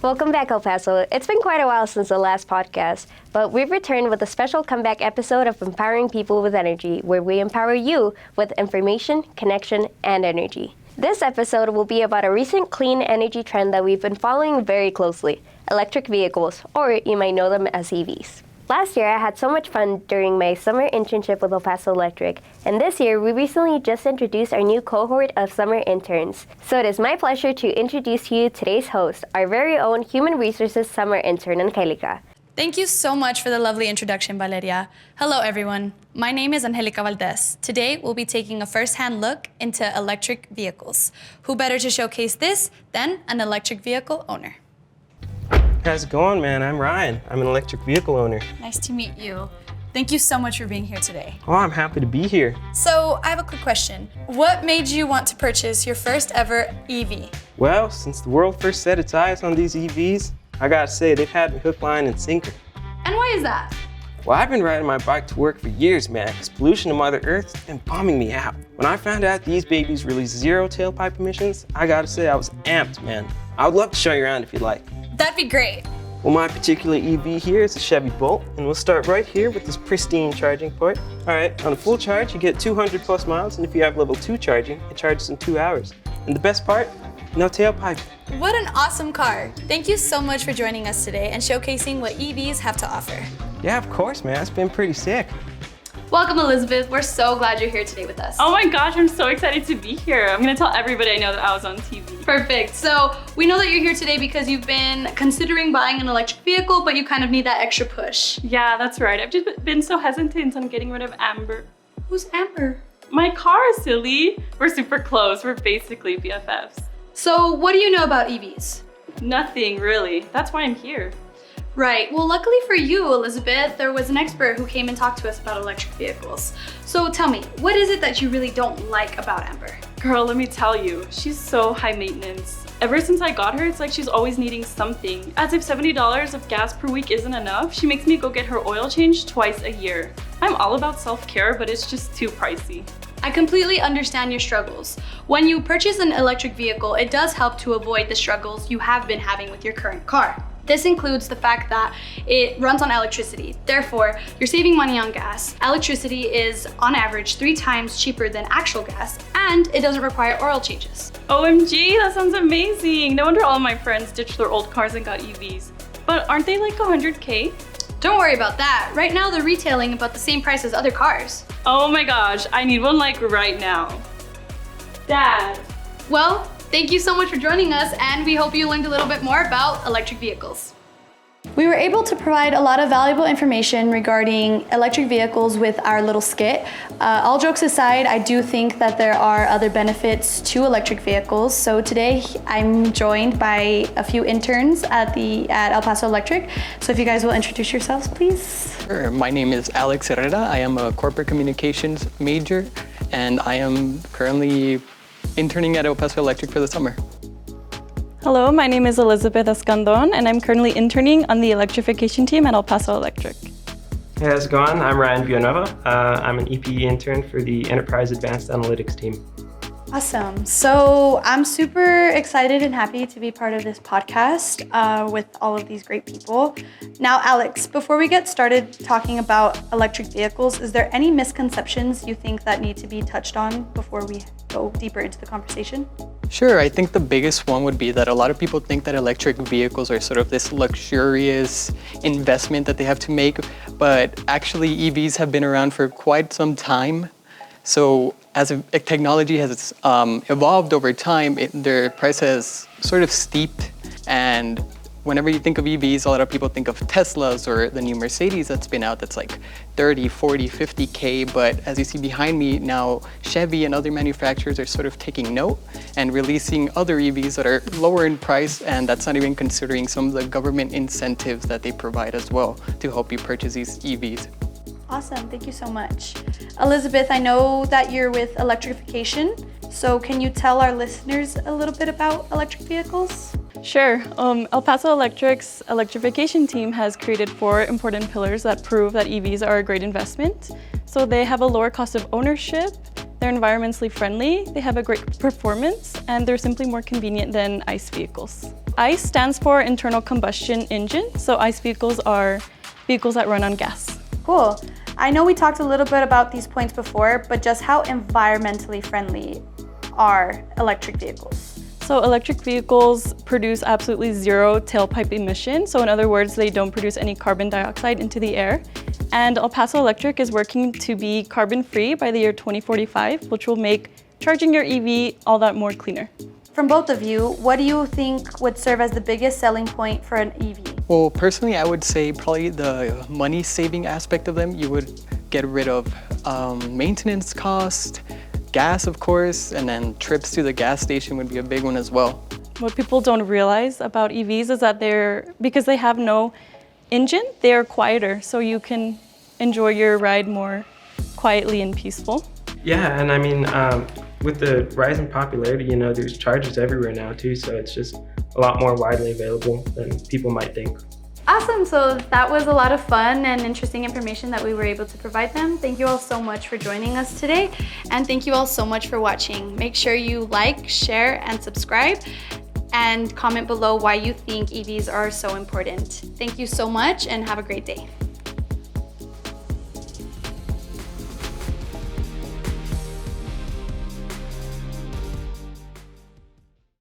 Welcome back, El Paso. It's been quite a while since the last podcast, but we've returned with a special comeback episode of Empowering People with Energy, where we empower you with information, connection, and energy. This episode will be about a recent clean energy trend that we've been following very closely, electric vehicles, or you might know them as EVs. Last year, I had so much fun during my summer internship with El Paso Electric, and this year, we recently just introduced our new cohort of summer interns. So it is my pleasure to introduce to you today's host, our very own Human Resources Summer Intern, Angelica. Thank you so much for the lovely introduction, Valeria. Hello, everyone. My name is Angelica Valdez. Today, we'll be taking a first-hand look into electric vehicles. Who better to showcase this than an electric vehicle owner? How's it going, man? I'm Ryan. I'm an electric vehicle owner. Nice to meet you. Thank you so much for being here today. Oh, I'm happy to be here. So, I have a quick question. What made you want to purchase your first ever EV? Well, since the world first set its eyes on these EVs, I gotta say, they've had me hook, line, and sinker. And why is that? Well, I've been riding my bike to work for years, man, because pollution to Mother Earth has been bumming me out. When I found out these babies release zero tailpipe emissions, I gotta say I was amped, man. I would love to show you around if you'd like. That'd be great. Well, my particular EV here is a Chevy Bolt, and we'll start right here with this pristine charging port. All right, on a full charge, you get 200 plus miles, and if you have level 2 charging, it charges in 2 hours. And the best part, no tailpipe. What an awesome car. Thank you so much for joining us today and showcasing what EVs have to offer. Yeah, of course, man. It's been pretty sick. Welcome, Elizabeth. We're so glad you're here today with us. Oh my gosh, I'm so excited to be here. I'm gonna tell everybody I know that I was on TV. Perfect. So we know that you're here today because you've been considering buying an electric vehicle, but you kind of need that extra push. Yeah, that's right. I've just been so hesitant on getting rid of Amber. Who's Amber? My car, silly. We're super close. We're basically BFFs. So what do you know about EVs? Nothing, really. That's why I'm here. Right. Well, luckily for you, Elizabeth, there was an expert who came and talked to us about electric vehicles. So tell me, what is it that you really don't like about Amber? Girl, let me tell you, she's so high maintenance. Ever since I got her, it's like she's always needing something. As if $70 of gas per week isn't enough, she makes me go get her oil changed twice a year. I'm all about self-care, but it's just too pricey. I completely understand your struggles. When you purchase an electric vehicle, it does help to avoid the struggles you have been having with your current car. This includes the fact that it runs on electricity. Therefore, you're saving money on gas. Electricity is, on average, 3 times cheaper than actual gas, and it doesn't require oil changes. OMG, that sounds amazing. No wonder all of my friends ditched their old cars and got EVs. But aren't they like 100K? Don't worry about that. Right now, they're retailing about the same price as other cars. Oh my gosh, I need one like right now. Dad. Well, thank you so much for joining us, and we hope you learned a little bit more about electric vehicles. We were able to provide a lot of valuable information regarding electric vehicles with our little skit. All jokes aside, I do think that there are other benefits to electric vehicles. So today I'm joined by a few interns at El Paso Electric. So if you guys will introduce yourselves, please. Sure. My name is Alex Herrera. I am a corporate communications major, and I am currently interning at El Paso Electric for the summer. Hello, my name is Elizabeth Escandon, and I'm currently interning on the electrification team at El Paso Electric. Hey, how's it going? I'm Ryan Villanueva. I'm an EP intern for the Enterprise Advanced Analytics team. Awesome. So I'm super excited and happy to be part of this podcast with all of these great people. Now, Alex, before we get started talking about electric vehicles, is there any misconceptions you think that need to be touched on before we go deeper into the conversation? Sure, I think the biggest one would be that a lot of people think that electric vehicles are sort of this luxurious investment that they have to make, but actually EVs have been around for quite some time. So as technology has evolved over time, their price has sort of steeped, and whenever you think of EVs, a lot of people think of Teslas or the new Mercedes that's been out that's like 30, 40, 50K, but as you see behind me now, Chevy and other manufacturers are sort of taking note and releasing other EVs that are lower in price, and that's not even considering some of the government incentives that they provide as well to help you purchase these EVs. Awesome, thank you so much. Elizabeth, I know that you're with electrification, so can you tell our listeners a little bit about electric vehicles? Sure. El Paso Electric's electrification team has created 4 important pillars that prove that EVs are a great investment. So they have a lower cost of ownership, They're environmentally friendly, they have a great performance, and they're simply more convenient than ICE vehicles. ICE stands for internal combustion engine, so ICE vehicles are vehicles that run on gas. Cool. I know we talked a little bit about these points before, but just how environmentally friendly are electric vehicles? So electric vehicles produce absolutely zero tailpipe emission. So in other words, they don't produce any carbon dioxide into the air. And El Paso Electric is working to be carbon-free by the year 2045, which will make charging your EV all that more cleaner. From both of you, what do you think would serve as the biggest selling point for an EV? Well, personally, I would say probably the money-saving aspect of them. You would get rid of maintenance cost, gas, of course, and then trips to the gas station would be a big one as well. What people don't realize about EVs is that because they have no engine, they are quieter, so you can enjoy your ride more quietly and peaceful. Yeah, and I mean, with the rise in popularity, you know, there's chargers everywhere now too, so it's just a lot more widely available than people might think. Awesome, so that was a lot of fun and interesting information that we were able to provide them. Thank you all so much for joining us today. And thank you all so much for watching. Make sure you like, share, and subscribe, and comment below why you think EVs are so important. Thank you so much and have a great day.